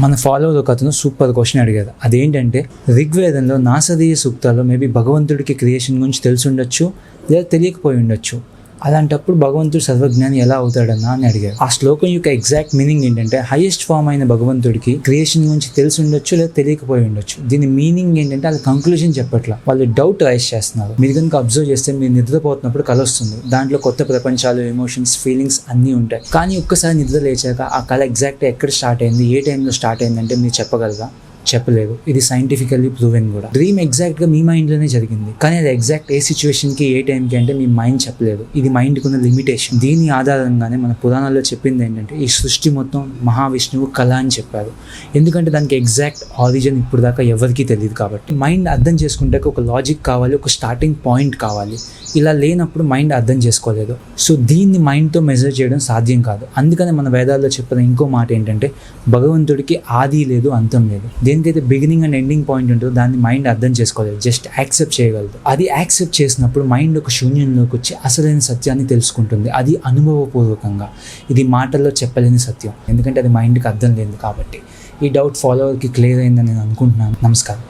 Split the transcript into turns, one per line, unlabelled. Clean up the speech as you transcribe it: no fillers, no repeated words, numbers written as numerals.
మన ఫాలోవర్ ఒక అతను సూపర్ క్వశ్చన్ అడిగారు. అదేంటంటే ఋగ్వేదంలో నాసదీయ సూక్తాల్లో మేబీ భగవంతుడికి క్రియేషన్ గురించి తెలిసి ఉండొచ్చు లేదా తెలియకపోయి ఉండొచ్చు. అలాంటప్పుడు భగవంతుడు సర్వజ్ఞాని ఎలా అవుతాడన్నా అని అడిగారు. ఆ శ్లోకం యొక్క ఎగ్జాక్ట్ మీనింగ్ ఏంటంటే హైయెస్ట్ ఫామ్ అయిన భగవంతుడికి క్రియేషన్ గురించి తెలిసి ఉండొచ్చు లేదా తెలియకపోయి ఉండొచ్చు. దీని మీనింగ్ ఏంటంటే అది కంక్లూజన్ చెప్పట్లా, వాళ్ళు డౌట్ రైజ్ చేస్తున్నారు. మీరు కనుక అబ్జర్వ్ చేస్తే మీరు నిద్రపోతున్నప్పుడు కళ వస్తుంది, దాంట్లో కొత్త ప్రపంచాలు, ఎమోషన్స్, ఫీలింగ్స్ అన్నీ ఉంటాయి. కానీ ఒక్కసారి నిద్ర లేచాక ఆ కళ ఎగ్జాక్ట్గా ఎక్కడ స్టార్ట్ అయింది, ఏ టైంలో స్టార్ట్ అయిందంటే మీరు చెప్పగలరా? చెప్పలేదు. ఇది సైంటిఫికల్లీ ప్రూవెన్ కూడా. డ్రీమ్ ఎగ్జాక్ట్గా మీ మైండ్లోనే జరిగింది, కానీ అది ఎగ్జాక్ట్ ఏ సిచ్యువేషన్కి ఏ టైంకి అంటే మీ మైండ్ చెప్పలేదు. ఇది మైండ్కి ఉన్న లిమిటేషన్. దీని ఆధారంగానే మన పురాణాల్లో చెప్పింది ఏంటంటే ఈ సృష్టి మొత్తం మహావిష్ణువు కళ అని చెప్పారు. ఎందుకంటే దానికి ఎగ్జాక్ట్ ఆరిజిన్ ఇప్పుడు దాకా ఎవరికీ తెలియదు. కాబట్టి మైండ్ అర్థం చేసుకుంటే ఒక లాజిక్ కావాలి, ఒక స్టార్టింగ్ పాయింట్ కావాలి. ఇలా లేనప్పుడు మైండ్ అర్థం చేసుకోలేదు. సో దీన్ని మైండ్తో మెజర్ చేయడం సాధ్యం కాదు. అందుకని మన వేదాల్లో చెప్పిన ఇంకో మాట ఏంటంటే భగవంతుడికి ఆది లేదు, అంతం లేదు. దేనికైతే బిగినింగ్ అండ్ ఎండింగ్ పాయింట్ ఉంటుందో దాన్ని మైండ్ అర్థం చేసుకోలేదు, జస్ట్ యాక్సెప్ట్ చేయగలదు. అది యాక్సెప్ట్ చేసినప్పుడు మైండ్ ఒక శూన్యంలోకి వచ్చి అసలైన సత్యాన్ని తెలుసుకుంటుంది, అది అనుభవపూర్వకంగా. ఇది మాటల్లో చెప్పలేని సత్యం, ఎందుకంటే అది మైండ్కి అర్థం లేదు. కాబట్టి ఈ డౌట్ ఫాలోవర్కి క్లియర్ అయిందని నేను అనుకుంటున్నాను. నమస్కారం.